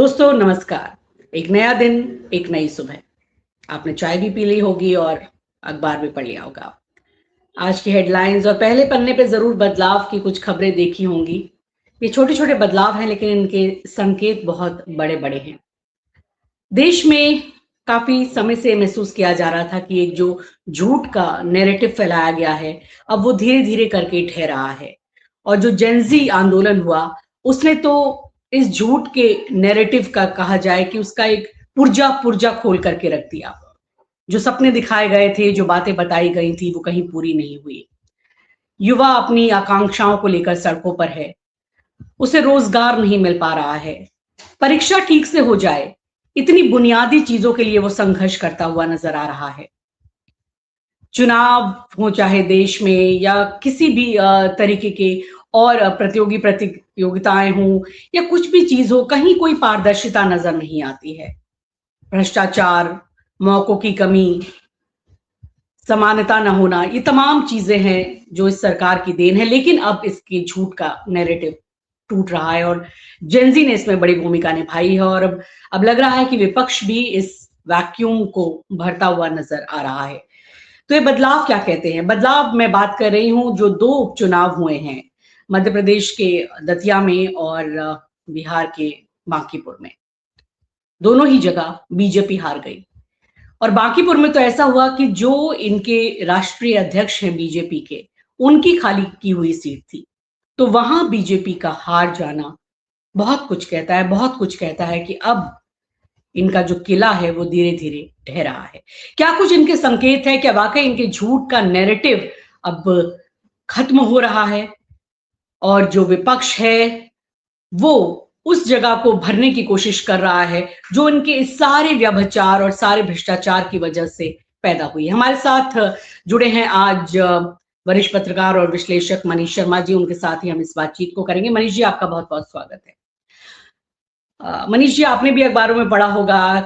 दोस्तों नमस्कार। एक नया दिन, एक नई सुबह। आपने चाय भी पी ली होगी और अखबार भी पढ़ लिया होगा। आज की हेडलाइंस और पहले पन्ने पे जरूर बदलाव की कुछ खबरें देखी होंगी। ये छोटे छोटे बदलाव हैं लेकिन इनके संकेत बहुत बड़े बड़े हैं। देश में काफी समय से महसूस किया जा रहा था कि एक जो झूठ का नैरेटिव फैलाया गया है, अब वो धीरे धीरे करके ढह रहा है। और जो जेंजी आंदोलन हुआ, उसने तो इस झूठ के नैरेटिव का कहा जाए कि उसका एक पुर्जा पुर्जा खोल करके रख दिया। जो सपने दिखाए गए थे, जो बातें बताई गई थी, वो कहीं पूरी नहीं हुई। युवा अपनी आकांक्षाओं को लेकर सड़कों पर है, उसे रोजगार नहीं मिल पा रहा है। परीक्षा ठीक से हो जाए, इतनी बुनियादी चीजों के लिए वो संघर्ष करता हुआ नजर आ रहा है। चुनाव हो चाहे देश में या किसी भी तरीके के और प्रतियोगी प्रतियोगिताएं हों या कुछ भी चीज हो, कहीं कोई पारदर्शिता नजर नहीं आती है। भ्रष्टाचार, मौकों की कमी, समानता न होना, ये तमाम चीजें हैं जो इस सरकार की देन है। लेकिन अब इसके झूठ का नैरेटिव टूट रहा है और जेनजी ने इसमें बड़ी भूमिका निभाई है। और अब लग रहा है कि विपक्ष भी इस वैक्यूम को भरता हुआ नजर आ रहा है। तो ये बदलाव क्या कहते हैं? बदलाव मैं बात कर रही हूँ जो दो उपचुनाव हुए हैं, मध्य प्रदेश के दतिया में और बिहार के बांकीपुर में। दोनों ही जगह बीजेपी हार गई। और बांकीपुर में तो ऐसा हुआ कि जो इनके राष्ट्रीय अध्यक्ष हैं बीजेपी के, उनकी खाली की हुई सीट थी। तो वहां बीजेपी का हार जाना बहुत कुछ कहता है, बहुत कुछ कहता है कि अब इनका जो किला है वो धीरे धीरे ढह रहा है। क्या कुछ इनके संकेत है? क्या वाकई इनके झूठ का नैरेटिव अब खत्म हो रहा है और जो विपक्ष है वो उस जगह को भरने की कोशिश कर रहा है जो इनके इस सारे व्यभिचार और सारे भ्रष्टाचार की वजह से पैदा हुई है? हमारे साथ जुड़े हैं आज वरिष्ठ पत्रकार और विश्लेषक मनीष शर्मा जी। उनके साथ ही हम इस बातचीत को करेंगे। मनीष जी, आपका बहुत बहुत स्वागत है। मनीष जी, आपने भी अखबारों में पढ़ा होगा,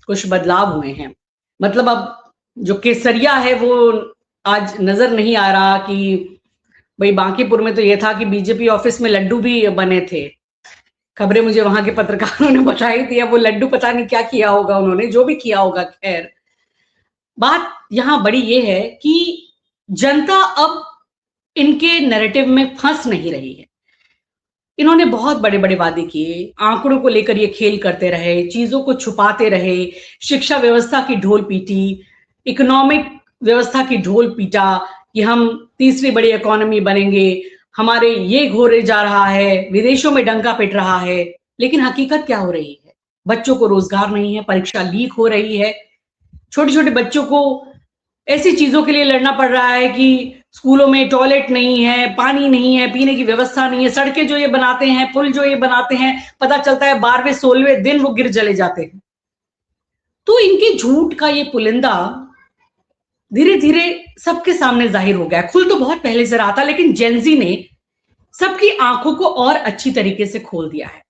कुछ बदलाव हुए हैं। मतलब अब जो केसरिया है वो आज नजर नहीं आ रहा कि भाई बांकीपुर में तो ये था कि बीजेपी ऑफिस में लड्डू भी बने थे। खबरें मुझे वहां के पत्रकारों ने बताई थी। अब वो लड्डू पता नहीं क्या किया होगा उन्होंने, जो भी किया होगा। खैर, बात यहां बड़ी ये है कि जनता अब इनके नैरेटिव में फंस नहीं रही है। इन्होंने बहुत बड़े बड़े वादे किए, आंकड़ों को लेकर ये खेल करते रहे, चीजों को छुपाते रहे, शिक्षा व्यवस्था की ढोल पीटी, इकोनॉमिक व्यवस्था की ढोल पीटा कि हम तीसरी बड़ी इकोनॉमी बनेंगे, हमारे ये घोरे जा रहा है, विदेशों में डंका पिट रहा है। लेकिन हकीकत क्या हो रही है? बच्चों को रोजगार नहीं है, परीक्षा लीक हो रही है, छोटे छोटे बच्चों को ऐसी चीजों के लिए लड़ना पड़ रहा है कि स्कूलों में टॉयलेट नहीं है, पानी नहीं है, पीने की व्यवस्था नहीं है। सड़कें जो ये बनाते हैं, पुल जो ये बनाते हैं, पता चलता है 12वें 16वें दिन वो गिर चले जाते हैं। तो इनके झूठ का ये पुलिंदा धीरे धीरे सबके सामने जाहिर हो गया। खुल तो बहुत पहले से रहा था, लेकिन जेनजी ने सबकी आंखों को और अच्छी तरीके से खोल दिया है।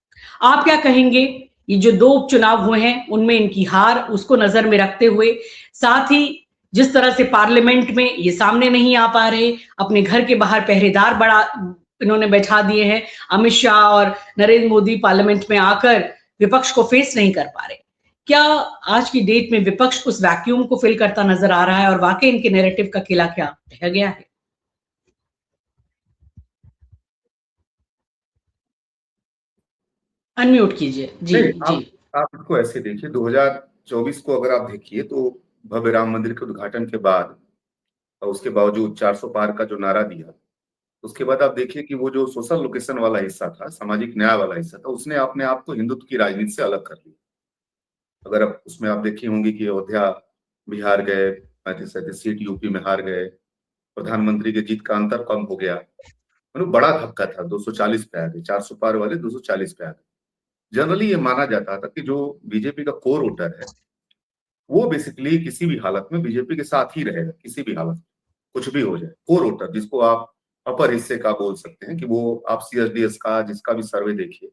आप क्या कहेंगे? ये जो दो उपचुनाव हुए हैं उनमें इनकी हार, उसको नजर में रखते हुए, साथ ही जिस तरह से पार्लियामेंट में ये सामने नहीं आ पा रहे, अपने घर के बाहर पहरेदार बड़ा इन्होंने बैठा दिए हैं। अमित शाह और नरेंद्र मोदी पार्लियामेंट में आकर विपक्ष को फेस नहीं कर पा रहे। क्या आज की डेट में विपक्ष उस वैक्यूम को फिल करता नजर आ रहा है और वाकई इनके नैरेटिव का किला क्या ढह गया है? अनम्यूट कीजिए जी। नहीं, जी। आप इसको ऐसे देखिए। 2024 को अगर आप देखिए तो भव्य राम मंदिर के उद्घाटन के बाद और उसके बावजूद 400 पार का जो नारा दिया, उसके बाद आप देखिए कि वो जो सोशल लोकेशन वाला हिस्सा था, सामाजिक न्याय वाला हिस्सा था, उसने अपने आप को हिंदुत्व की राजनीति से अलग कर लिया। अगर आप उसमें आप देखी होंगी कि अयोध्या बिहार गए, 35-37 सीट यूपी में हार गए, प्रधानमंत्री की जीत का अंतर कम हो गया। मतलब बड़ा धक्का था, 240 पे आ गए, 400 पार वाले 240 पे आ गए। जनरली ये माना जाता था कि जो बीजेपी का कोर वोटर है वो बेसिकली किसी भी हालत में बीजेपी के साथ ही रहेगा, किसी भी हालत में, कुछ भी हो जाए। कोर वोटर जिसको आप अपर हिस्से का बोल सकते हैं, कि वो आप सीएसडीएस का जिसका भी सर्वे देखिए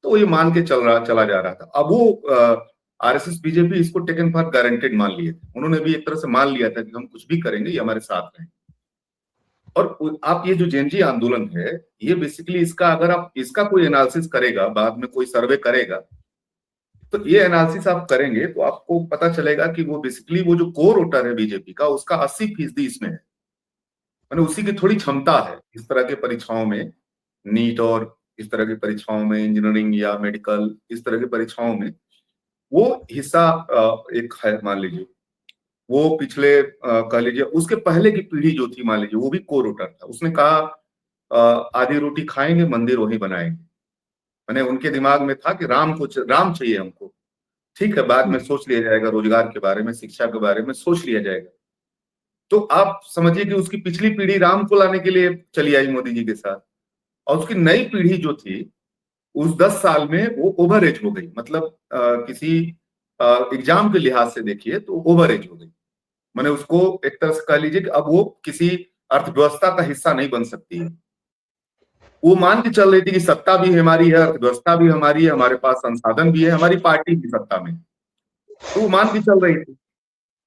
तो ये मान के चला जा रहा था। अब वो आरएसएस बीजेपी इसको टेकन फॉर गारंटेड मान लिए थे। उन्होंने भी एक तरह से मान लिया था कि हम कुछ भी करेंगे, ये हमारे साथ रहेंगे। और आप ये जो जेनजी आंदोलन है, ये बेसिकली इसका अगर आप इसका कोई एनालिसिस करेगा, बाद में कोई सर्वे करेगा, तो ये एनालिसिस आप करेंगे तो आपको पता चलेगा कि वो बेसिकली वो जो कोर वोटर है बीजेपी का, उसका 80% इसमें है। मैंने उसी की थोड़ी क्षमता है इस तरह के परीक्षाओं में, नीट और इस तरह की परीक्षाओं में, इंजीनियरिंग या मेडिकल इस तरह की परीक्षाओं में वो हिस्सा एक है, मान लीजिए वो पिछले कह लीजिए उसके पहले की पीढ़ी जो थी, मान लीजिए वो भी कोर वोटर था। उसने कहा आधी रोटी खाएंगे, मंदिर वही बनाएंगे। मैंने उनके दिमाग में था कि राम चाहिए हमको, ठीक है बाद में सोच लिया जाएगा, रोजगार के बारे में, शिक्षा के बारे में सोच लिया जाएगा। तो आप समझिए कि उसकी पिछली पीढ़ी राम को लाने के लिए चली आई मोदी जी के साथ, और उसकी नई पीढ़ी जो थी उस 10 साल में वो ओवर एज हो गई। मतलब किसी एग्जाम के लिहाज से देखिए तो ओवर एज हो गई। मैंने उसको एक तरह से कह लीजिए कि अब वो किसी अर्थव्यवस्था का हिस्सा नहीं बन सकती है। वो मान के चल रही थी कि सत्ता भी हमारी है, अर्थव्यवस्था भी हमारी है, हमारे पास संसाधन भी है, हमारी पार्टी भी सत्ता में, तो वो मान के चल रही थी।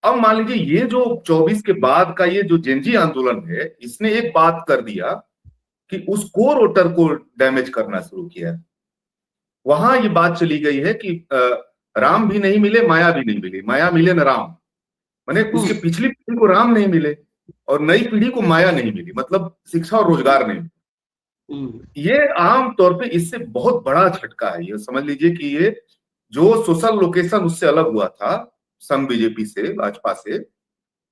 अब मान लीजिए ये जो 24 के बाद का ये जो जेनजी आंदोलन है, इसने एक बात कर दिया कि उस कोर वोटर को डैमेज करना शुरू किया। वहां ये बात चली गई है कि राम भी नहीं मिले, माया भी नहीं मिली, माया मिले न राम। माने उसके पिछली पीढ़ी को राम नहीं मिले और नई पीढ़ी को माया नहीं मिली, मतलब शिक्षा और रोजगार नहीं। ये आम तौर पे इससे बहुत बड़ा झटका है। ये समझ लीजिए कि ये जो सोशल लोकेशन उससे अलग हुआ था संघ बीजेपी से, भाजपा से,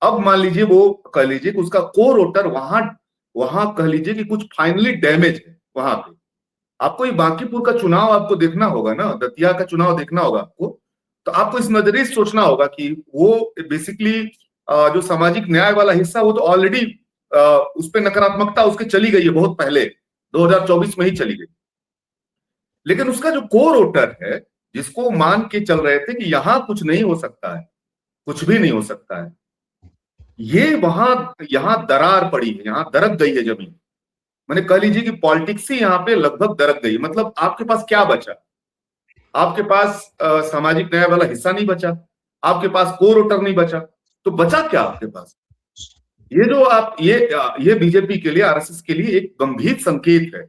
अब मान लीजिए वो कह लीजिए कि उसका कोर वोटर वहां कह लीजिए कि कुछ फाइनली डैमेज है वहां पे। आपको ये बांकीपुर का चुनाव आपको देखना होगा ना, दतिया का चुनाव देखना होगा आपको, तो आपको इस नजरिए से सोचना होगा कि वो बेसिकली जो सामाजिक न्याय वाला हिस्सा वो तो ऑलरेडी उस पर नकारात्मकता उसके चली गई है बहुत पहले, 2024 में ही चली गई। लेकिन उसका जो कोर वोटर है, जिसको मान के चल रहे थे कि यहां कुछ नहीं हो सकता है, कुछ भी नहीं हो सकता है, ये यहां दरार पड़ी है, यहां दरक गई है जमीन। मैंने कह लीजिए कि पॉलिटिक्स ही यहाँ पे लगभग दरक गई। मतलब आपके पास क्या बचा? आपके पास सामाजिक न्याय वाला हिस्सा नहीं बचा, आपके पास कोर वोटर नहीं बचा, तो बचा क्या आपके पास? ये जो आप ये बीजेपी के लिए, आरएसएस के लिए एक गंभीर संकेत है।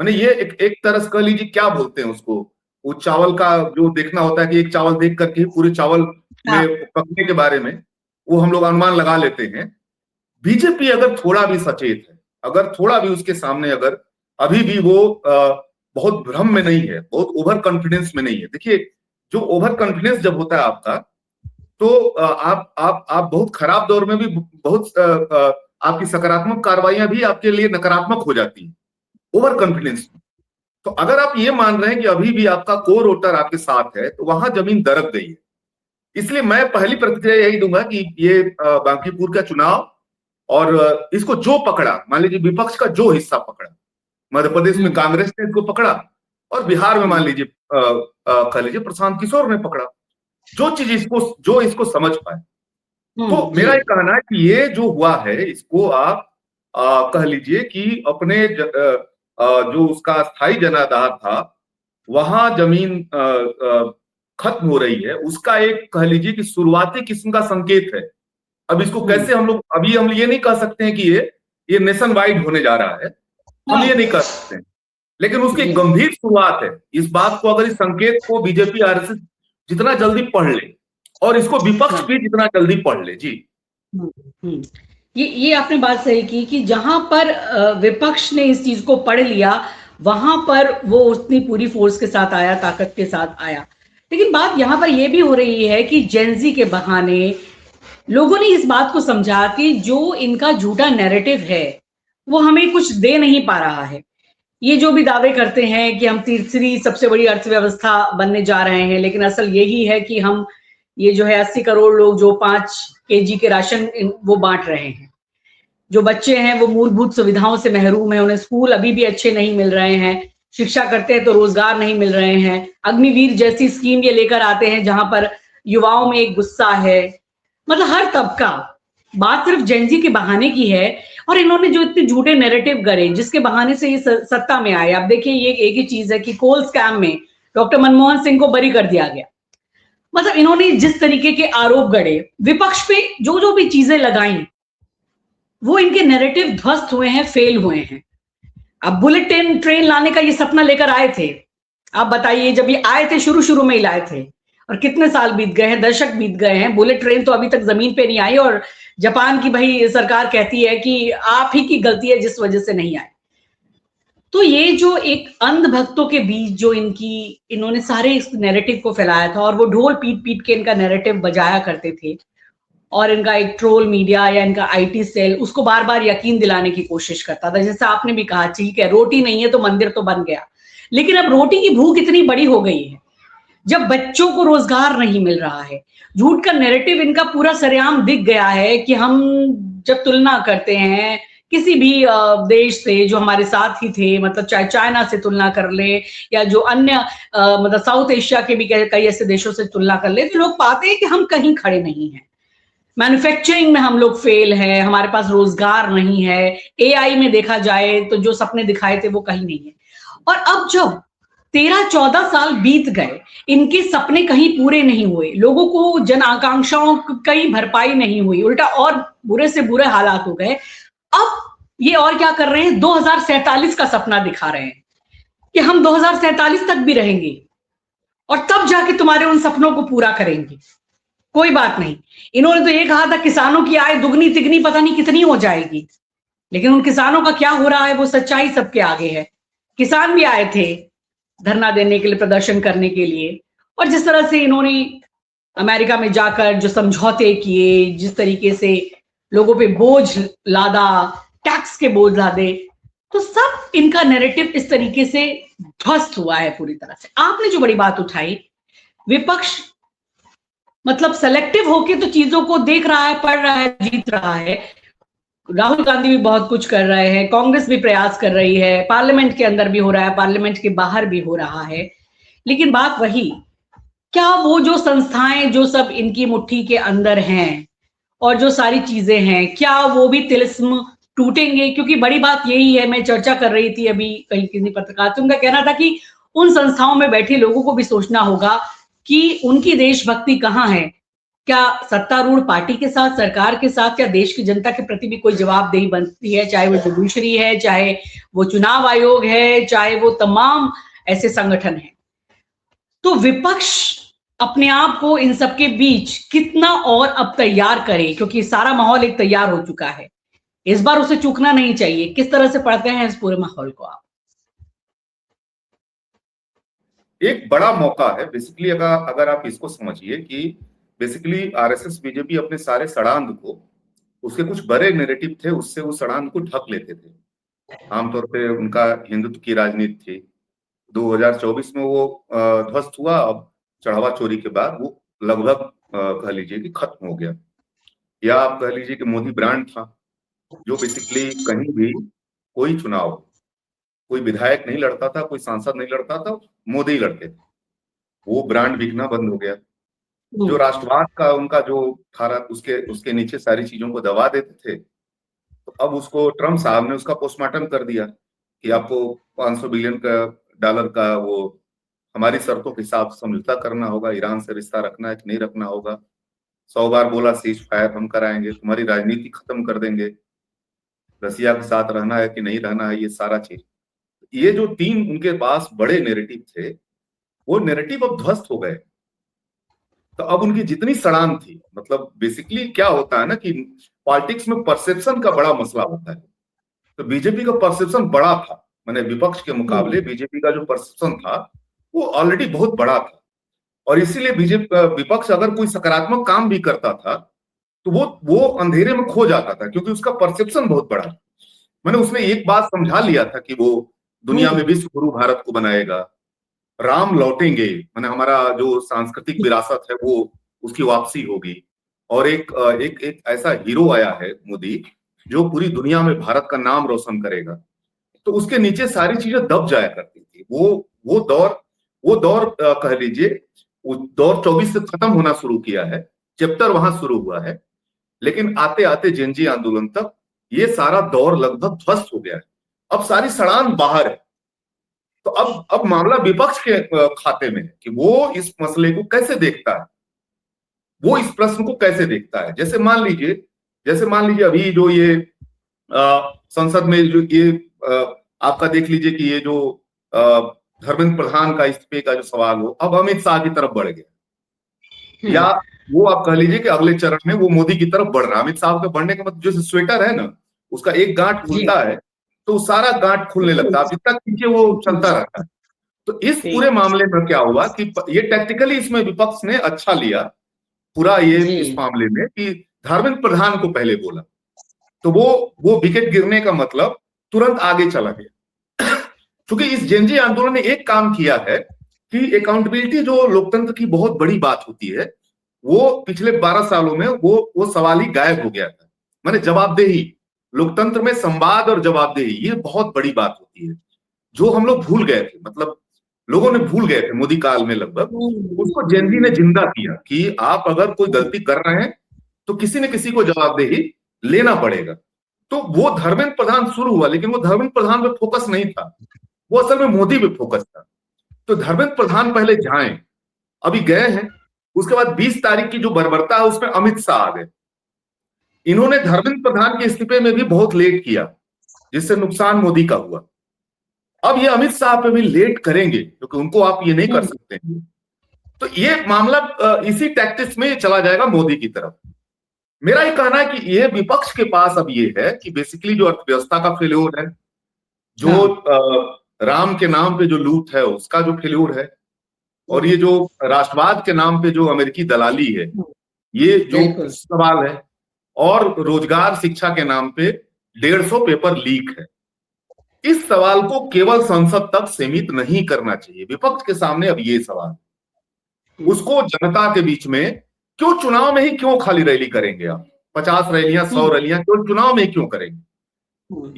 मैंने ये एक तरह से कह लीजिए, क्या बोलते हैं उसको, वो चावल का जो देखना होता है कि एक चावल देख करके पूरे चावल में पकने के बारे में वो हम लोग अनुमान लगा लेते हैं। बीजेपी अगर थोड़ा भी सचेत है, अगर थोड़ा भी उसके सामने अगर अभी भी वो बहुत भ्रम में नहीं है, बहुत ओवर कॉन्फिडेंस में नहीं है। देखिए जो ओवर कॉन्फिडेंस जब होता है आपका, तो आप बहुत खराब दौर में भी बहुत आपकी सकारात्मक कार्रवाइयां भी आपके लिए नकारात्मक हो जाती हैं ओवर कॉन्फिडेंस। तो अगर आप ये मान रहे हैं कि अभी भी आपका कोर वोटर आपके साथ है, तो वहां जमीन दरक गई है। इसलिए मैं पहली प्रतिक्रिया यही दूंगा कि ये बांकीपुर का चुनाव और इसको जो पकड़ा, मान लीजिए विपक्ष का जो हिस्सा पकड़ा, मध्य प्रदेश में कांग्रेस ने इसको पकड़ा और बिहार में मान लीजिए कह लीजिए प्रशांत किशोर ने पकड़ा, जो इसको समझ पाए। तो मेरा ये कहना है कि ये जो हुआ है इसको आप कह लीजिए कि अपने जो उसका स्थायी जनाधार था वहां जमीन खत्म हो रही है, उसका एक कह लीजिए कि शुरुआती किस्म का संकेत है। अब इसको कैसे हम लोग, अभी हम ये नहीं कह सकते हैं कि ये नेशन वाइड होने जा रहा है, हम ये नहीं कर सकते हैं, लेकिन उसकी गंभीर शुरुआत है। इस बात को, अगर इस संकेत को बीजेपी आरएसएस जितना जल्दी पढ़ ले और इसको विपक्ष भी जितना जल्दी पढ़ ले। जी ये आपने बात सही की कि जहां पर विपक्ष ने इस चीज को पढ़ लिया वहां पर वो उतनी पूरी फोर्स के साथ आया, ताकत के साथ आया। लेकिन बात यहां पर यह भी हो रही है कि जेनजी के बहाने लोगों ने इस बात को समझा कि जो इनका झूठा नैरेटिव है वो हमें कुछ दे नहीं पा रहा है। ये जो भी दावे करते हैं कि हम तीसरी सबसे बड़ी अर्थव्यवस्था बनने जा रहे हैं, लेकिन असल यही है कि हम ये जो है 80 करोड़ लोग जो 5 केजी के राशन वो बांट रहे हैं। जो बच्चे हैं वो मूलभूत सुविधाओं से महरूम है, उन्हें स्कूल अभी भी अच्छे नहीं मिल रहे हैं, शिक्षा करते हैं तो रोजगार नहीं मिल रहे हैं। अग्निवीर जैसी स्कीम ये लेकर आते हैं जहां पर युवाओं में एक गुस्सा है। मतलब हर तबका, बात सिर्फ जेनजी के बहाने की है और इन्होंने जो इतने झूठे नैरेटिव गढ़े जिसके बहाने से ये सत्ता में आए। आप देखिए ये एक ही चीज है कि कोल स्कैम में डॉक्टर मनमोहन सिंह को बरी कर दिया गया। मतलब इन्होंने जिस तरीके के आरोप गढ़े, विपक्ष पे जो भी चीजें लगाई, वो इनके नैरेटिव ध्वस्त हुए हैं, फेल हुए हैं। अब बुलेट ट्रेन लाने का ये सपना लेकर आए थे। आप बताइए, जब ये आए थे शुरू में ही लाए थे, और कितने साल बीत गए हैं, दशक बीत गए हैं, बुलेट ट्रेन तो अभी तक जमीन पे नहीं आई, और जापान की भाई सरकार कहती है कि आप ही की गलती है जिस वजह से नहीं आए। तो ये जो एक अंध भक्तों के बीच जो इन्होंने सारे इस नैरेटिव को फैलाया था, और वो ढोल पीट पीट के इनका नैरेटिव बजाया करते थे, और इनका एक ट्रोल मीडिया या इनका आईटी सेल उसको बार बार यकीन दिलाने की कोशिश करता था। जैसे आपने भी कहा, ठीक है रोटी नहीं है तो मंदिर तो बन गया, लेकिन अब रोटी की भूख इतनी बड़ी हो गई है, जब बच्चों को रोजगार नहीं मिल रहा है, झूठ का नैरेटिव इनका पूरा सरेआम दिख गया है कि हम जब तुलना करते हैं किसी भी देश से जो हमारे साथ ही थे, मतलब चाहे चाइना से तुलना कर ले या जो अन्य मतलब साउथ एशिया के भी कई ऐसे देशों से तुलना कर ले, तो लोग पाते हैं कि हम कहीं खड़े नहीं हैं। मैन्युफैक्चरिंग में हम लोग फेल है, हमारे पास रोजगार नहीं है, एआई में देखा जाए तो जो सपने दिखाए थे वो कहीं नहीं है। और अब जब 13-14 साल बीत गए, इनके सपने कहीं पूरे नहीं हुए, लोगों को जन आकांक्षाओं की भरपाई नहीं हुई, उल्टा और बुरे से बुरे हालात हो गए। अब ये और क्या कर रहे हैं, 2047 का सपना दिखा रहे हैं कि हम 2047 तक भी रहेंगे और तब जाके तुम्हारे उन सपनों को पूरा करेंगे। कोई बात नहीं, इन्होंने तो ये कहा था किसानों की आय दुगनी तिगनी पता नहीं कितनी हो जाएगी, लेकिन उन किसानों का क्या हो रहा है वो सच्चाई सबके आगे है। किसान भी आए थे धरना देने के लिए, प्रदर्शन करने के लिए, और जिस तरह से इन्होंने अमेरिका में जाकर जो समझौते किए, जिस तरीके से लोगों पे बोझ लादा, टैक्स के बोझ लादे, तो सब इनका नैरेटिव इस तरीके से ध्वस्त हुआ है पूरी तरह से। आपने जो बड़ी बात उठाई, विपक्ष मतलब सेलेक्टिव होके तो चीजों को देख रहा है, पढ़ रहा है, जीत रहा है। राहुल गांधी भी बहुत कुछ कर रहे हैं, कांग्रेस भी प्रयास कर रही है, पार्लियामेंट के अंदर भी हो रहा है, पार्लियामेंट के बाहर भी हो रहा है, लेकिन बात वही, क्या वो जो संस्थाएं जो सब इनकी मुट्ठी के अंदर हैं और जो सारी चीजें हैं, क्या वो भी तिलिस्म टूटेंगे? क्योंकि बड़ी बात यही है, मैं चर्चा कर रही थी अभी कहीं किसी पत्रकार से, उनका कहना था कि उन संस्थाओं में बैठे लोगों को भी सोचना होगा कि उनकी देशभक्ति कहाँ है। क्या सत्तारूढ़ पार्टी के साथ, सरकार के साथ, क्या देश की जनता के प्रति भी कोई जवाबदेही बनती है? चाहे वो जुडिशरी है, चाहे वो चुनाव आयोग है, चाहे वो तमाम ऐसे संगठन हैं। तो विपक्ष अपने आप को इन सबके बीच कितना और अब तैयार करे, क्योंकि सारा माहौल एक तैयार हो चुका है, इस बार उसे चूकना नहीं चाहिए। किस तरह से पढ़ते हैं इस पूरे माहौल को आप? एक बड़ा मौका है बेसिकली, अगर आप इसको समझिए कि बेसिकली आरएसएस बीजेपी अपने सारे सड़ांध को, उसके कुछ बड़े नैरेटिव थे, उससे उस सड़ांध को ढक लेते थे। आमतौर पे उनका हिंदुत्व की राजनीति थी। 2024 में वो ध्वस्त हुआ। अब चढ़ावा चोरी के बाद वो लगभग कह लीजिए कि खत्म हो गया, या आप कह लीजिए कि मोदी ब्रांड था, जो बेसिकली कहीं भी कोई चुनाव, कोई विधायक नहीं लड़ता था, कोई सांसद नहीं लड़ता था, मोदी ही लड़ते थे। वो ब्रांड बिकना बंद हो गया। जो राष्ट्रवाद का उनका जो था, उसके उसके नीचे सारी चीजों को दबा देते थे। तो अब उसको ट्रम्प साहब ने उसका पोस्टमार्टम कर दिया कि आपको 500 बिलियन का डॉलर का वो हमारी शर्तों के हिसाब से समझौता करना होगा, ईरान से रिश्ता रखना है कि नहीं रखना होगा। 100 बार बोला सीज फायर हम कराएंगे, तुम्हारी राजनीति खत्म कर देंगे, रसिया के साथ रहना है कि नहीं रहना है, ये सारा चीज। ये जो 3 उनके पास बड़े नेरेटिव थे, वो नेरेटिव अब ध्वस्त हो गए। तो अब उनकी जितनी सड़ान थी, मतलब बेसिकली क्या होता है ना कि पॉलिटिक्स में परसेप्शन का बड़ा मसला होता है। तो बीजेपी का परसेप्शन बड़ा था, मैंने विपक्ष के मुकाबले बीजेपी का जो परसेप्शन था वो ऑलरेडी बहुत बड़ा था, और इसीलिए बीजेपी विपक्ष अगर कोई सकारात्मक काम भी करता था तो वो अंधेरे में खो जाता था, क्योंकि उसका परसेप्शन बहुत बड़ा था। मैंने उसमें एक बात समझा लिया था कि वो दुनिया में विश्व गुरु भारत को बनाएगा, राम लौटेंगे, मैंने हमारा जो सांस्कृतिक विरासत है वो उसकी वापसी होगी, और एक ऐसा हीरो आया है मोदी जो पूरी दुनिया में भारत का नाम रोशन करेगा। तो उसके नीचे सारी चीजें दब जाया करती थी। वो दौर कह लीजिए, वो दौर 24 से खत्म होना शुरू किया है, चैप्टर वहां शुरू हुआ है, लेकिन आते आते जेनजी आंदोलन तक ये सारा दौर लगभग ध्वस्त हो गया है। अब सारी सड़ान बाहर है। तो अब मामला विपक्ष के खाते में है कि वो इस मसले को कैसे देखता है, वो इस प्रश्न को कैसे देखता है। जैसे मान लीजिए अभी जो ये संसद में जो ये आपका देख लीजिए कि ये जो धर्मेंद्र प्रधान का इस्तीफे का जो सवाल हो, अब अमित शाह की तरफ बढ़ गया, या वो आप कह लीजिए कि अगले चरण में वो मोदी की तरफ बढ़ रहा है। अमित शाह के बढ़ने का मतलब, जैसे स्वेटर है ना, उसका एक गांठ खुलता है तो सारा गांठ खुलने लगता है, जितना खींचे वो चलता रहता है। तो इस पूरे मामले में क्या हुआ कि ये टैक्टिकली इसमें विपक्ष ने अच्छा लिया पूरा ये इस मामले में कि धर्मेंद्र प्रधान को पहले बोला, तो वो विकेट गिरने का मतलब तुरंत आगे चला गया। क्योंकि इस जेनजी आंदोलन ने एक काम किया है कि अकाउंटेबिलिटी जो लोकतंत्र की बहुत बड़ी बात होती है, वो पिछले 12 सालों में वो सवाल ही गायब हो गया था। माने जवाबदेही, लोकतंत्र में संवाद और जवाबदेही, ये बहुत बड़ी बात होती है, जो हम लोग भूल गए थे, मतलब लोगों ने भूल गए थे मोदी काल में लगभग। उसको जेनजी ने जिंदा किया कि आप अगर कोई गलती कर रहे हैं तो किसी न किसी को जवाबदेही लेना पड़ेगा। तो वो धर्मेंद्र प्रधान शुरू हुआ, लेकिन वो धर्मेंद्र प्रधान पे फोकस नहीं था, वो असल में मोदी पे फोकस था। तो धर्मेंद्र प्रधान पहले जाएं, अभी गए हैं, उसके बाद 20 तारीख की जो बर्बरता है उसमें अमित शाह आ गए। इन्होंने धर्मेंद्र प्रधान के इस्तीफे में भी बहुत लेट किया, जिससे नुकसान मोदी का हुआ। अब ये अमित शाह पे भी लेट करेंगे क्योंकि उनको आप ये नहीं कर सकते। तो ये मामला इसी टैक्टिक्स में चला जाएगा मोदी की तरफ। मेरा ये कहना है कि ये विपक्ष के पास अब ये है कि बेसिकली जो अर्थव्यवस्था का फेल्योर है, जो राम के नाम पे जो लूट है उसका जो फेल्योर है, और ये जो राष्ट्रवाद के नाम पे जो अमेरिकी दलाली है, ये जो सवाल है, और रोजगार शिक्षा के नाम पे 150 पेपर लीक है। इस सवाल को केवल संसद तक सीमित नहीं करना चाहिए। विपक्ष के सामने अब ये सवाल, उसको जनता के बीच में, क्यों चुनाव में ही क्यों खाली रैली करेंगे आप? 50 रैलियां 100 रैलियां केवल चुनाव में ही क्यों करेंगे?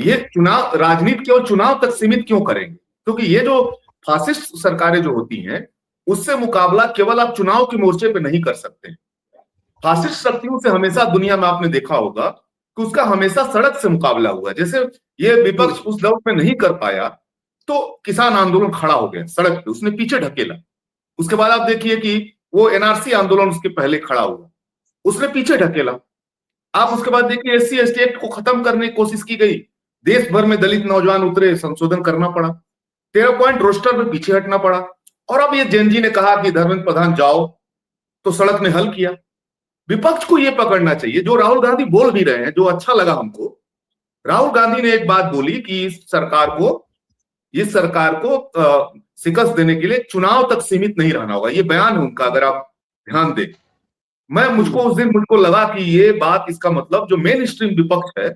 ये चुनाव राजनीति केवल चुनाव तक सीमित क्यों करेंगे? क्योंकि ये जो फासिस्ट सरकारें जो होती हैं, उससे मुकाबला केवल आप चुनाव के मोर्चे पे नहीं कर सकते। फासिस्ट शक्तियों से हमेशा दुनिया में आपने देखा होगा कि उसका हमेशा सड़क से मुकाबला हुआ। जैसे ये विपक्ष उस दौर में नहीं कर पाया तो किसान आंदोलन खड़ा हो गया सड़क पे, उसने पीछे ढकेला। उसके बाद आप देखिए कि वो एनआरसी आंदोलन उसके पहले खड़ा हुआ, उसने पीछे ढकेला। आप उसके बाद देखिए SC ST एक्ट को खत्म करने की कोशिश की गई, देश भर में दलित नौजवान उतरे, संशोधन करना पड़ा, 13 पॉइंट रोस्टर में पीछे हटना पड़ा। और अब ये जेनजी ने कहा कि धर्मेंद्र प्रधान जाओ, तो सड़क ने हल किया। विपक्ष को यह पकड़ना चाहिए, जो राहुल गांधी बोल भी रहे हैं, जो अच्छा लगा हमको। राहुल गांधी ने एक बात बोली कि इस सरकार को शिकस्त देने के लिए चुनाव तक सीमित नहीं रहना होगा। ये बयान है उनका, अगर आप ध्यान दें। उस दिन मुझको लगा कि ये बात, इसका मतलब जो मेन स्ट्रीम विपक्ष है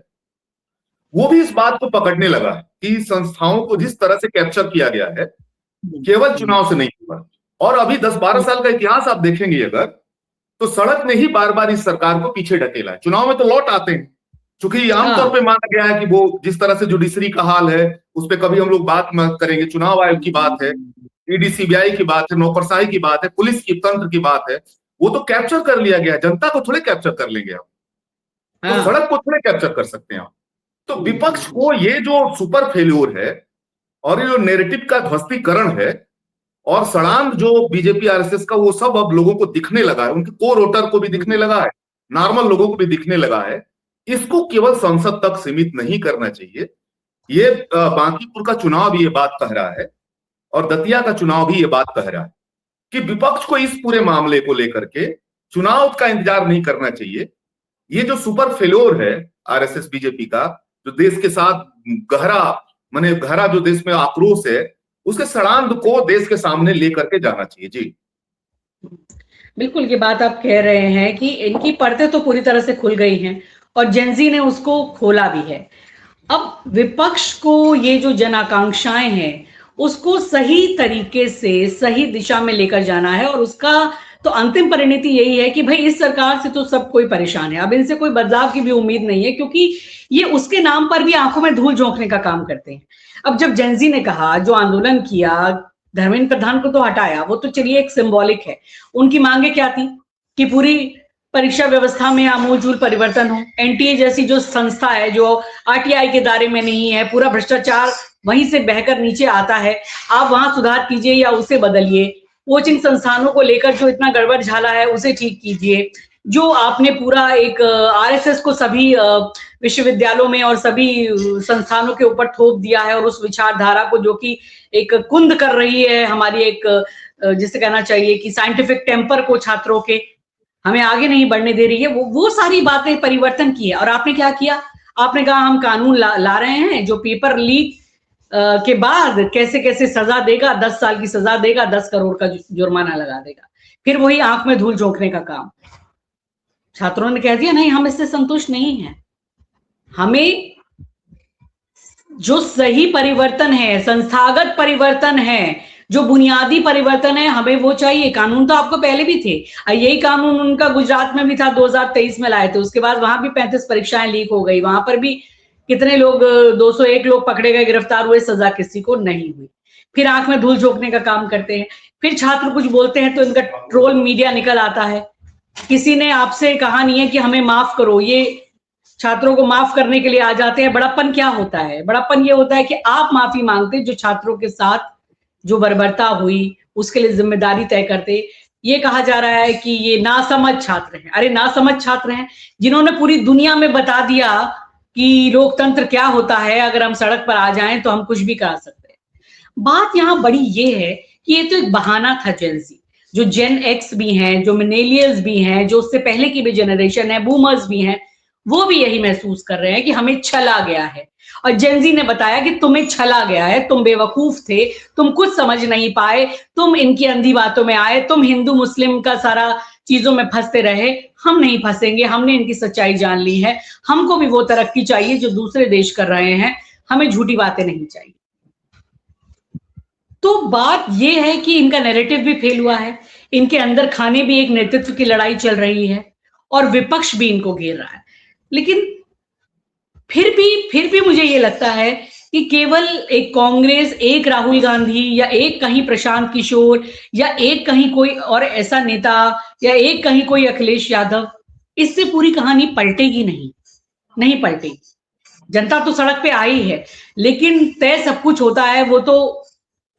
वो भी इस बात को पकड़ने लगा है कि संस्थाओं को जिस तरह से कैप्चर किया गया है केवल चुनाव से नहीं हुआ। और अभी 10-12 साल का इतिहास आप देखेंगे अगर, तो सड़क ने ही बार बार इस सरकार को पीछे ढकेला है। चुनाव में तो लौट आते हैं, क्योंकि आमतौर पे माना गया है कि वो जिस तरह से जुडिशरी का हाल है उस पर कभी हम लोग बात मत करेंगे। चुनाव आयोग की बात है, ईडी CBI की बात है, नौकरशाही की बात है, पुलिस की तंत्र की बात है, वो तो कैप्चर कर लिया गया। जनता को थोड़े कैप्चर कर लेंगे आप, तो सड़क को थोड़े कैप्चर कर सकते हैं आप। तो विपक्ष को ये जो सुपर फेल्योर है और ये जो नैरेटिव का ध्वस्तीकरण है और सड़ांध जो बीजेपी RSS का, वो सब अब लोगों को दिखने लगा है, उनके कोर वोटर को भी दिखने लगा है, नॉर्मल लोगों को भी दिखने लगा है। इसको केवल संसद तक सीमित नहीं करना चाहिए। ये बांकीपुर का चुनाव भी ये बात कह रहा है और दतिया का चुनाव भी ये बात कह रहा है कि विपक्ष को इस पूरे मामले को लेकर के चुनाव का इंतजार नहीं करना चाहिए। ये जो सुपर फेल्योर है RSS बीजेपी का, जो देश के साथ गहरा जो देश में आक्रोश है, उसके सड़ांध को देश के सामने लेकर के जाना चाहिए। जी बिल्कुल, ये बात आप कह रहे हैं कि इनकी परतें तो पूरी तरह से खुल गई हैं और जेनजी ने उसको खोला भी है। अब विपक्ष को ये जो जन आकांक्षाएं हैं उसको सही तरीके से सही दिशा में लेकर जाना है, और उसका तो अंतिम परिणति यही है कि भाई इस सरकार से तो सब कोई परेशान है, अब इनसे कोई बदलाव की भी उम्मीद नहीं है, क्योंकि ये उसके नाम पर भी आंखों में धूल झोंकने का काम करते हैं। अब जब जेनजी ने कहा, जो आंदोलन किया, धर्मेंद्र प्रधान को तो हटाया, वो तो चलिए एक सिंबॉलिक है। उनकी मांगे क्या थी कि पूरी परीक्षा व्यवस्था में आमूलचूल परिवर्तन हो, NTA जैसी जो संस्था है जो RTI के दायरे में नहीं है, पूरा भ्रष्टाचार वहीं से बहकर नीचे आता है, आप वहां सुधार कीजिए या उसे बदलिए। कोचिंग संस्थानों को लेकर जो इतना गड़बड़ झाला है उसे ठीक कीजिए। जो आपने पूरा एक आरएसएस को सभी विश्वविद्यालयों में और सभी संस्थानों के ऊपर थोप दिया है, और उस विचारधारा को जो कि एक कुंद कर रही है हमारी एक जिसे कहना चाहिए कि साइंटिफिक टेम्पर को छात्रों के, हमें आगे नहीं बढ़ने दे रही है, वो सारी बातें परिवर्तन की है। और आपने क्या किया, आपने कहा हम कानून ला रहे हैं जो पेपर लीक के बाद कैसे कैसे सजा देगा, 10 साल की सजा देगा, 10 करोड़ का जुर्माना लगा देगा। फिर वही आंख में धूल झोंकने का काम। छात्रों ने कह दिया नहीं, हम इससे संतुष्ट नहीं हैं, हमें जो सही परिवर्तन है, संस्थागत परिवर्तन है, जो बुनियादी परिवर्तन है, हमें वो चाहिए। कानून तो आपको पहले भी थे, यही कानून उनका गुजरात में भी था, 2023 में लाए थे। उसके बाद वहां भी 35 परीक्षाएं लीक हो गई, वहां पर भी कितने लोग 201 लोग पकड़े गए, गिरफ्तार हुए, सजा किसी को नहीं हुई। फिर आंख में धूल झोंकने का काम करते हैं। फिर छात्र कुछ बोलते हैं तो इनका ट्रोल मीडिया निकल आता है। किसी ने आपसे कहा नहीं है कि हमें माफ करो, ये छात्रों को माफ करने के लिए आ जाते हैं। बड़प्पन क्या होता है? बड़प्पन ये होता है कि आप माफी मांगते, जो छात्रों के साथ जो बर्बरता हुई उसके लिए जिम्मेदारी तय करते। ये कहा जा रहा है कि ये नासमझ छात्र हैं। अरे नासमझ छात्र हैं जिन्होंने पूरी दुनिया में बता दिया कि लोकतंत्र क्या होता है, अगर हम सड़क पर आ जाएं तो हम कुछ भी करा सकते हैं। बात यहाँ बड़ी ये है कि ये तो एक बहाना था। जेंजी, जो जेन एक्स भी हैं, जो मिलेनियल्स भी हैं, जो उससे पहले की भी जनरेशन है, बूमर्स भी हैं, वो भी यही महसूस कर रहे हैं कि हमें छला गया है। और जेंजी ने बताया कि तुम्हें छला गया है, तुम बेवकूफ थे, तुम कुछ समझ नहीं पाए, तुम इनकी अंधी बातों में आए, तुम हिंदू मुस्लिम का सारा चीजों में फंसते रहे। हम नहीं फंसेंगे, हमने इनकी सच्चाई जान ली है। हमको भी वो तरक्की चाहिए जो दूसरे देश कर रहे हैं, हमें झूठी बातें नहीं चाहिए। तो बात ये है कि इनका नैरेटिव भी फेल हुआ है, इनके अंदर खाने भी एक नेतृत्व की लड़ाई चल रही है, और विपक्ष भी इनको घेर रहा है। लेकिन फिर भी मुझे ये लगता है कि केवल एक कांग्रेस, एक राहुल गांधी, या एक कहीं प्रशांत किशोर, या एक कहीं कोई और ऐसा नेता, या एक कहीं कोई अखिलेश यादव, इससे पूरी कहानी पलटेगी नहीं पलटेगी। जनता तो सड़क पे आई है, लेकिन तय सब कुछ होता है, वो तो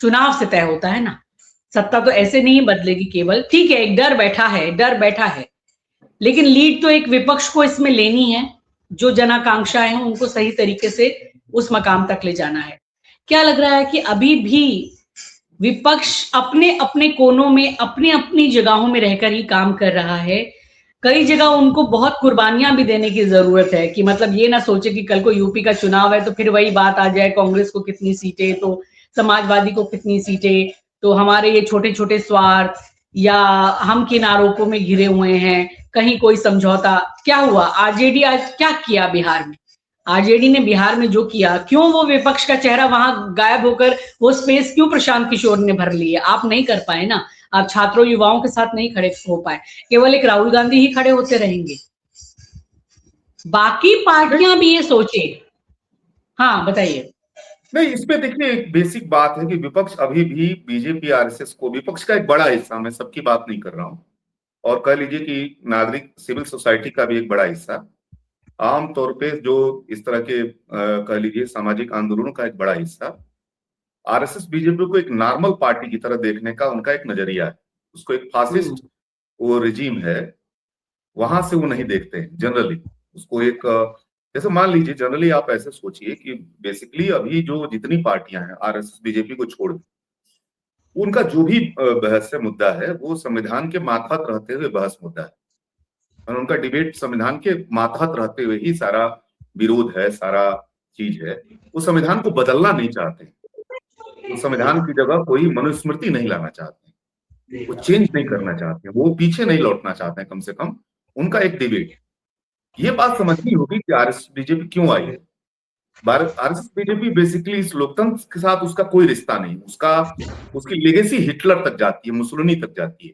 चुनाव से तय होता है ना। सत्ता तो ऐसे नहीं बदलेगी केवल। ठीक है, एक डर बैठा है, लेकिन लीड तो एक विपक्ष को इसमें लेनी है। जो जन आकांक्षाएं हैं उनको सही तरीके से उस मकाम तक ले जाना है। क्या लग रहा है कि अभी भी विपक्ष अपने अपने कोनों में, अपनी अपनी जगहों में रहकर ही काम कर रहा है? कई जगह उनको बहुत कुर्बानियां भी देने की जरूरत है, कि मतलब ये ना सोचे कि कल को यूपी का चुनाव है तो फिर वही बात आ जाए, कांग्रेस को कितनी सीटें तो समाजवादी को कितनी सीटें, तो हमारे ये छोटे छोटे स्वार्थ, या हम किन आरोपों में घिरे हुए हैं, कहीं कोई समझौता। क्या हुआ? आरजेडी आज क्या किया बिहार में? आरजेडी ने बिहार में जो किया, क्यों वो विपक्ष का चेहरा वहां गायब होकर वो स्पेस क्यों प्रशांत किशोर ने भर ली है? आप नहीं कर पाए ना, आप छात्रों युवाओं के साथ नहीं खड़े हो पाए, केवल एक राहुल गांधी ही खड़े होते रहेंगे। बाकी पार्टियां भी ये सोचे। हाँ बताइए। नहीं, इसमें देखिए एक बेसिक बात है कि विपक्ष अभी भी बीजेपी आरएसएस को, विपक्ष का एक बड़ा हिस्सा, मैं सबकी बात नहीं कर रहा हूं, और कह लीजिए कि नागरिक सिविल सोसाइटी का भी एक बड़ा हिस्सा, आमतौर पे जो इस तरह के कह लीजिए सामाजिक आंदोलनों का एक बड़ा हिस्सा, आरएसएस बीजेपी को एक नॉर्मल पार्टी की तरह देखने का उनका एक नजरिया है। उसको एक फासिस्ट वो रिजीम है, वहां से वो नहीं देखते हैं जनरली उसको। एक जैसे मान लीजिए, जनरली आप ऐसे सोचिए कि बेसिकली अभी जो जितनी पार्टियां हैं आरएसएस बीजेपी को छोड़, उनका जो भी बहस है, मुद्दा है, वो संविधान के मातहत रहते हुए बहस मुद्दा है, और उनका डिबेट संविधान के मातहत रहते हुए ही सारा विरोध है, सारा चीज है। वो संविधान को बदलना नहीं चाहते, वो संविधान की जगह कोई मनुस्मृति नहीं लाना चाहते, वो चेंज नहीं करना चाहते, वो पीछे नहीं लौटना चाहते हैं, कम से कम उनका एक डिबेट। ये बात समझनी होगी कि आरएसएस बीजेपी क्यों आई है। आरएसएस बीजेपी बेसिकली इस लोकतंत्र के साथ उसका कोई रिश्ता नहीं, उसका उसकी लेगेसी हिटलर तक जाती है, मुसोलिनी तक जाती है।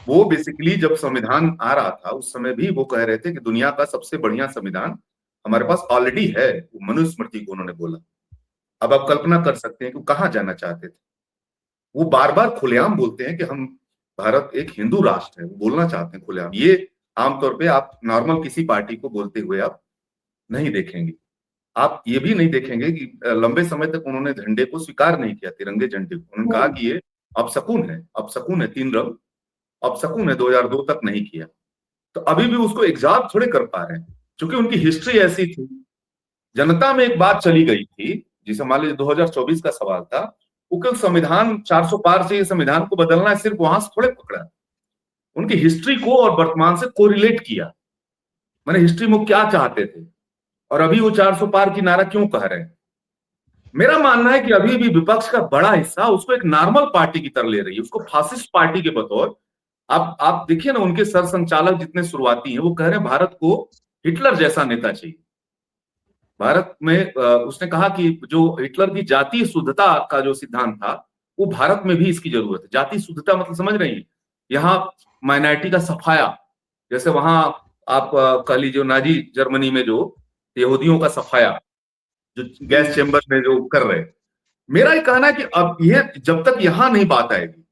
वो बेसिकली जब संविधान आ रहा था उस समय भी वो कह रहे थे कि दुनिया का सबसे बढ़िया संविधान हमारे पास ऑलरेडी है, वो मनुस्मृति को उन्होंने बोला। अब आप कल्पना कर सकते हैं कि वो कहाँ जाना चाहते थे। वो बार बार खुलेआम बोलते हैं कि हम, भारत एक हिंदू राष्ट्र है, वो बोलना चाहते हैं खुलेआम। ये आमतौर पे आप नॉर्मल किसी पार्टी को बोलते हुए आप नहीं देखेंगे। आप ये भी नहीं देखेंगे कि लंबे समय तक उन्होंने झंडे को स्वीकार नहीं किया, तिरंगे झंडे को। उन्होंने कहा कि ये अपशकुन है, अपशकुन है, 3 रंग अपशकुन है, 2002 तक नहीं किया। तो अभी भी उसको एग्जॉर्ब थोड़े कर पा रहे हैं, क्योंकि उनकी हिस्ट्री ऐसी थी। जनता में एक बात चली गई थी, जिसे मान लीजिए 2024 का सवाल था, वो केवल संविधान 400 पार से संविधान को बदलना है, सिर्फ वहां से थोड़े पकड़ा। उनकी हिस्ट्री को और वर्तमान से कोरिलेट किया, मैंने हिस्ट्री में क्या चाहते थे और अभी वो 400 पार की नारा क्यों कह रहे हैं। मेरा मानना है कि अभी भी विपक्ष का बड़ा हिस्सा उसको एक नॉर्मल पार्टी की तरह ले रही है, उसको फासिस्ट पार्टी के बतौर। आप देखिए ना, उनके सरसंचालक जितने शुरुआती हैं वो कह रहे हैं भारत को हिटलर जैसा नेता चाहिए। भारत में उसने कहा कि जो हिटलर की जातीय शुद्धता का जो सिद्धांत था, वो भारत में भी इसकी जरूरत है। जातीय शुद्धता मतलब समझ रही है, यहाँ माइनॉरिटी का सफाया, जैसे वहां आप कह लीजिए नाजी जर्मनी में जो यहूदियों का सफाया जो गैस चेंबर में जो कर रहे। मेरा ये कहना है कि अब ये जब तक यहां नहीं बात आएगी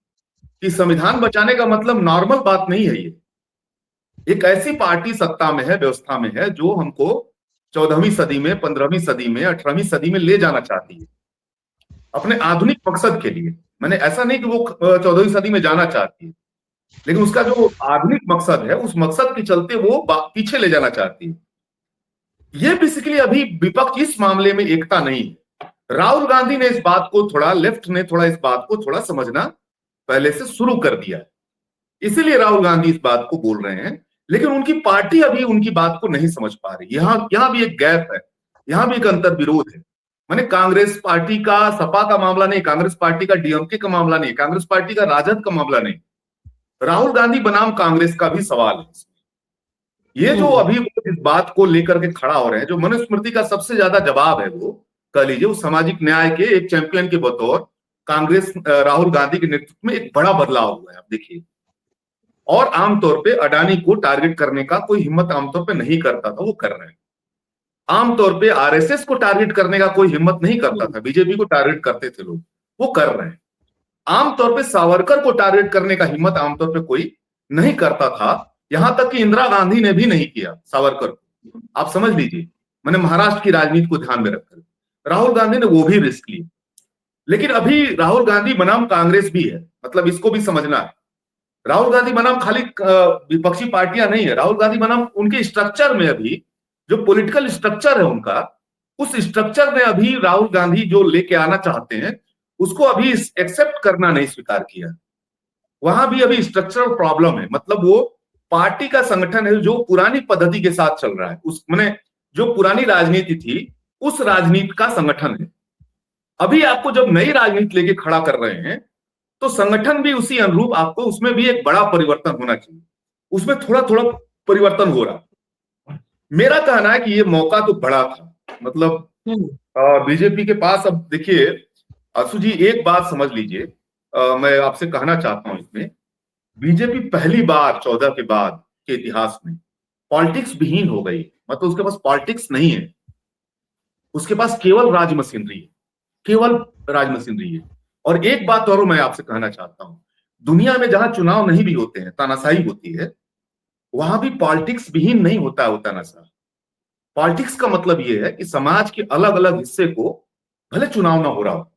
कि संविधान बचाने का मतलब नॉर्मल बात नहीं है, ये एक ऐसी पार्टी सत्ता में है, व्यवस्था में है, जो हमको 14वीं सदी में, 15वीं सदी में, 18वीं सदी में ले जाना चाहती है अपने आधुनिक मकसद के लिए। मैंने ऐसा नहीं कि वो 14वीं सदी में जाना चाहती है, लेकिन उसका जो आधुनिक मकसद है, उस मकसद के चलते वो पीछे ले जाना चाहती है। ये बेसिकली अभी विपक्ष इस मामले में एकता नहीं है। राहुल गांधी ने इस बात को थोड़ा, लेफ्ट ने थोड़ा इस बात को थोड़ा समझना पहले से शुरू कर दिया है, इसीलिए राहुल गांधी इस बात को बोल रहे हैं। लेकिन उनकी पार्टी अभी उनकी बात को नहीं समझ पा रही। यहां भी एक गैप है, यहां भी एक अंतर विरोध है। माने कांग्रेस पार्टी का सपा का मामला नहीं, कांग्रेस पार्टी का डीएमके का मामला नहीं, कांग्रेस पार्टी का राजद का मामला नहीं, राहुल गांधी बनाम कांग्रेस का भी सवाल है। ये जो अभी इस बात को लेकर के खड़ा हो रहे हैं, जो मनुस्मृति का सबसे ज्यादा जवाब है, वो कह लीजिए वो सामाजिक न्याय के एक चैंपियन के बतौर कांग्रेस राहुल गांधी के नेतृत्व में एक बड़ा बदलाव हुआ है, आप देखिए। और आमतौर पे अडानी को टारगेट करने का कोई हिम्मत आमतौर पे नहीं करता था, वो कर रहे हैं। आमतौर पे आरएसएस को टारगेट करने का कोई हिम्मत नहीं करता था, बीजेपी को टारगेट करते थे लोग, वो कर रहे हैं। आमतौर पे सावरकर को टारगेट करने का हिम्मत आमतौर पे कोई नहीं करता था, यहां तक कि इंदिरा गांधी ने भी नहीं किया सावरकर को। आप समझ लीजिए, मैंने महाराष्ट्र की राजनीति को ध्यान में रखकर राहुल गांधी ने वो भी रिस्क लिया। लेकिन अभी राहुल गांधी बनाम कांग्रेस भी है, मतलब इसको भी समझना है। राहुल गांधी बनाम खाली विपक्षी पार्टियां नहीं है, राहुल गांधी बनाम उनके स्ट्रक्चर में अभी जो पॉलिटिकल स्ट्रक्चर है उनका, उस स्ट्रक्चर में अभी राहुल गांधी जो लेके आना चाहते हैं उसको अभी एक्सेप्ट करना नहीं स्वीकार किया। वहां भी अभी स्ट्रक्चरल प्रॉब्लम है, मतलब वो पार्टी का संगठन है जो पुरानी पद्धति के साथ चल रहा है, उस मैंने जो पुरानी राजनीति थी उस राजनीति का संगठन है। अभी आपको जब नई राजनीति लेके खड़ा कर रहे हैं तो संगठन भी उसी अनुरूप, आपको उसमें भी एक बड़ा परिवर्तन होना चाहिए, उसमें थोड़ा थोड़ा परिवर्तन हो रहा। मेरा कहना है कि ये मौका तो बड़ा था, मतलब बीजेपी के पास। अब देखिए असु जी, एक बात समझ लीजिए, मैं आपसे कहना चाहता हूं इसमें, बीजेपी पहली बार 14 के बाद के इतिहास में पॉलिटिक्स विहीन हो गई। मतलब उसके पास पॉलिटिक्स नहीं है, उसके पास केवल राज मशीनरी है, केवल राज मशीनरी है। और एक बात और मैं आपसे कहना चाहता हूं, दुनिया में जहां चुनाव नहीं भी होते हैं, तानाशाही होती है, वहां भी पॉलिटिक्स विहीन नहीं होता है वो तानाशाह। पॉलिटिक्स का मतलब यह है कि समाज के अलग अलग हिस्से को, भले चुनाव ना हो रहा हो,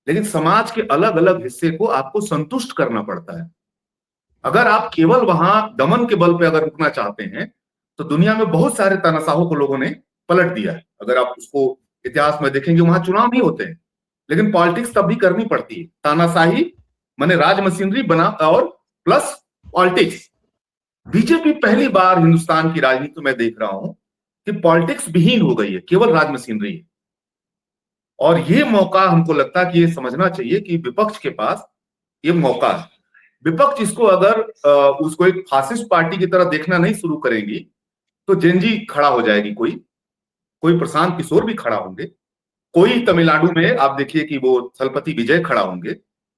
लेकिन समाज के अलग अलग हिस्से को आपको संतुष्ट करना पड़ता है। अगर आप केवल वहां दमन के बल पे अगर रुकना चाहते हैं तो दुनिया में बहुत सारे तानाशाहों को लोगों ने पलट दिया है। अगर आप उसको इतिहास में देखेंगे, वहां चुनाव नहीं होते हैं, लेकिन पॉलिटिक्स तब भी करनी पड़ती है। तानाशाही माने राज मशीनरी बना और प्लस पॉलिटिक्स। बीजेपी पहली बार हिंदुस्तान की राजनीति में देख रहा हूं कि पॉलिटिक्स विहीन हो गई है, केवल राज मशीनरी है। और ये मौका हमको लगता है कि ये समझना चाहिए कि विपक्ष के पास ये मौका है। विपक्ष इसको अगर उसको एक फासिस्ट पार्टी की तरह देखना नहीं शुरू करेंगी तो जेनजी खड़ा हो जाएगी, कोई प्रशांत किशोर भी खड़ा होंगे, कोई तमिलनाडु में आप देखिए कि वो थलपति विजय खड़ा होंगे।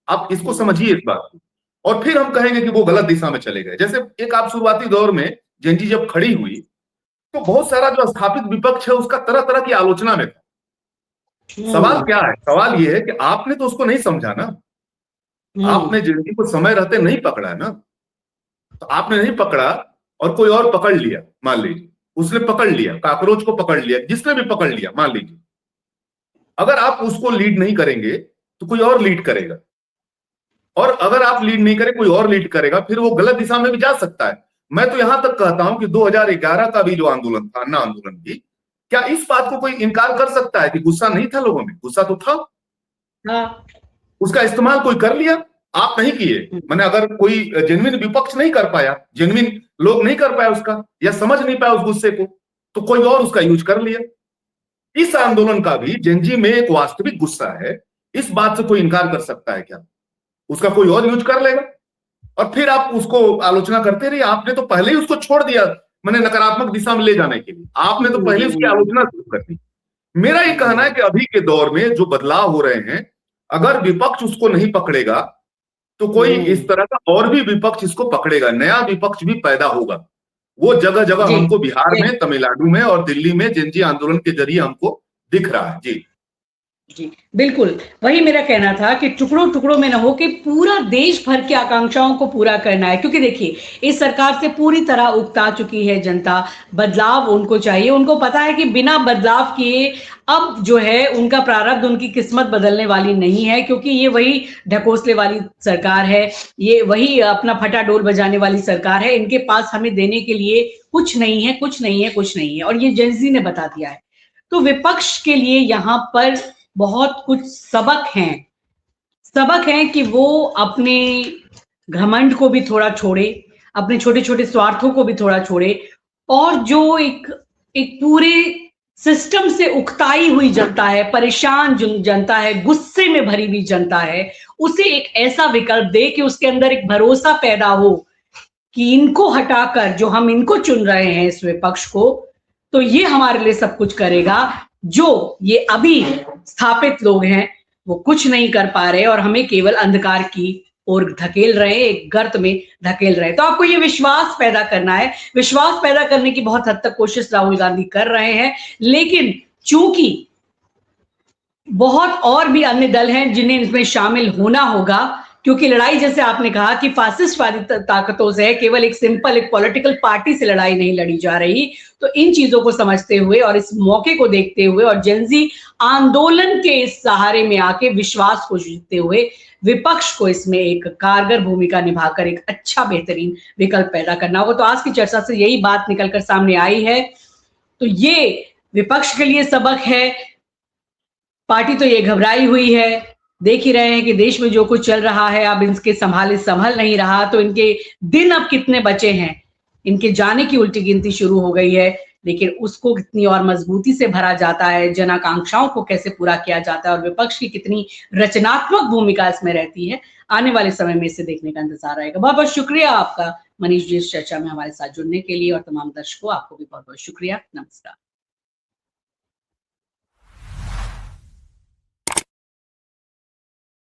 आप इसको समझिए इस बात को, और फिर हम कहेंगे कि वो गलत दिशा में चले गए। जैसे एक आप शुरुआती दौर में जेनजी जब खड़ी हुई तो बहुत सारा जो स्थापित विपक्ष है उसका तरह तरह की आलोचना में था। सवाल क्या है? सवाल ये है कि आपने तो उसको नहीं समझा ना, आपने जेनजी को समय रहते नहीं पकड़ा ना, तो आपने नहीं पकड़ा और कोई और पकड़ लिया, मान लीजिए उसने पकड़ लिया, काकरोच को पकड़ लिया, जिसने भी पकड़ लिया मान लीजिए, अगर आप उसको लीड नहीं करेंगे तो कोई और लीड करेगा, और अगर आप लीड नहीं करें कोई और लीड करेगा, फिर वो गलत दिशा में भी जा सकता है। मैं तो यहां तक कहता हूं कि 2011 का भी जो आंदोलन था, अन्ना आंदोलन भी, क्या इस बात को कोई इनकार कर सकता है कि गुस्सा नहीं था लोगों में? गुस्सा तो था। हाँ। उसका इस्तेमाल कोई कर लिया, आप नहीं किए। मैंने अगर कोई जेन्युइन विपक्ष नहीं कर पाया, जेन्युइन लोग नहीं कर पाया उसका, या समझ नहीं पाया उस गुस्से को, तो कोई और उसका यूज कर लिया। इस आंदोलन का भी जेनजी में एक वास्तविक गुस्सा है, इस बात से कोई इनकार कर सकता है क्या? उसका कोई और यूज कर लेगा और फिर आप उसको आलोचना करते रहिए। आपने तो पहले ही उसको छोड़ दिया, मैंने नकारात्मक दिशा में ले जाने के लिए आपने तो पहले उसकी आलोचना शुरू कर दी। मेरा ये कहना है कि अभी के दौर में जो बदलाव हो रहे हैं, अगर विपक्ष उसको नहीं पकड़ेगा तो कोई इस तरह का और भी विपक्ष इसको पकड़ेगा, नया विपक्ष भी पैदा होगा। वो जगह जगह हमको बिहार में, तमिलनाडु में और दिल्ली में जेनजी आंदोलन के जरिए हमको दिख रहा है। जी जी, बिल्कुल। वही मेरा कहना था कि टुकड़ों-टुकड़ों में ना हो के पूरा देश भर की आकांक्षाओं को पूरा करना है। क्योंकि देखिए, इस सरकार से पूरी तरह उकता चुकी है जनता, बदलाव उनको चाहिए। उनको पता है कि बिना बदलाव किए अब जो है उनका प्रारब्ध, उनकी किस्मत बदलने वाली नहीं है, क्योंकि ये वही ढकोसले वाली सरकार है, ये वही अपना फटाडोल बजाने वाली सरकार है। इनके पास हमें देने के लिए कुछ नहीं है, कुछ नहीं है, कुछ नहीं है, और ये जेन ज़ी ने बता दिया है। तो विपक्ष के लिए यहाँ पर बहुत कुछ सबक हैं कि वो अपने घमंड को भी थोड़ा छोड़े, अपने छोटे-छोटे स्वार्थों को भी थोड़ा छोड़े, और जो एक एक पूरे सिस्टम से उकताई हुई जनता है, परेशान जनता है, गुस्से में भरी हुई जनता है, उसे एक ऐसा विकल्प दे कि उसके अंदर एक भरोसा पैदा हो कि इनको हटाकर जो हम इनको चुन रहे हैं, इस विपक्ष को, तो ये हमारे लिए सब कुछ करेगा। जो ये अभी स्थापित लोग हैं, वो कुछ नहीं कर पा रहे और हमें केवल अंधकार की ओर धकेल रहे हैं, एक गर्त में धकेल रहे हैं। तो आपको ये विश्वास पैदा करना है। विश्वास पैदा करने की बहुत हद तक कोशिश राहुल गांधी कर रहे हैं, लेकिन चूंकि बहुत और भी अन्य दल हैं जिन्हें इसमें शामिल होना होगा, क्योंकि लड़ाई, जैसे आपने कहा कि फासिस्टवादी ताकतों से, केवल एक सिंपल एक पॉलिटिकल पार्टी से लड़ाई नहीं लड़ी जा रही। तो इन चीजों को समझते हुए और इस मौके को देखते हुए और जेन ज़ी आंदोलन के इस सहारे में आके विश्वास को जीतते हुए विपक्ष को इसमें एक कारगर भूमिका निभाकर एक अच्छा बेहतरीन विकल्प पैदा करना होगा। तो आज की चर्चा से यही बात निकलकर सामने आई है। तो ये विपक्ष के लिए सबक है। पार्टी तो ये घबराई हुई है, देख ही रहे हैं कि देश में जो कुछ चल रहा है, अब इनके संभल नहीं रहा, तो इनके दिन अब कितने बचे हैं, इनके जाने की उल्टी गिनती शुरू हो गई है। लेकिन उसको कितनी और मजबूती से भरा जाता है, जन आकांक्षाओं को कैसे पूरा किया जाता है और विपक्ष की कितनी रचनात्मक भूमिका इसमें रहती है, आने वाले समय में इसे देखने का इंतजार रहेगा। बहुत बहुत शुक्रिया आपका मनीष जी इस चर्चा में हमारे साथ जुड़ने के लिए, और तमाम दर्शकों आपको भी बहुत बहुत शुक्रिया। नमस्कार।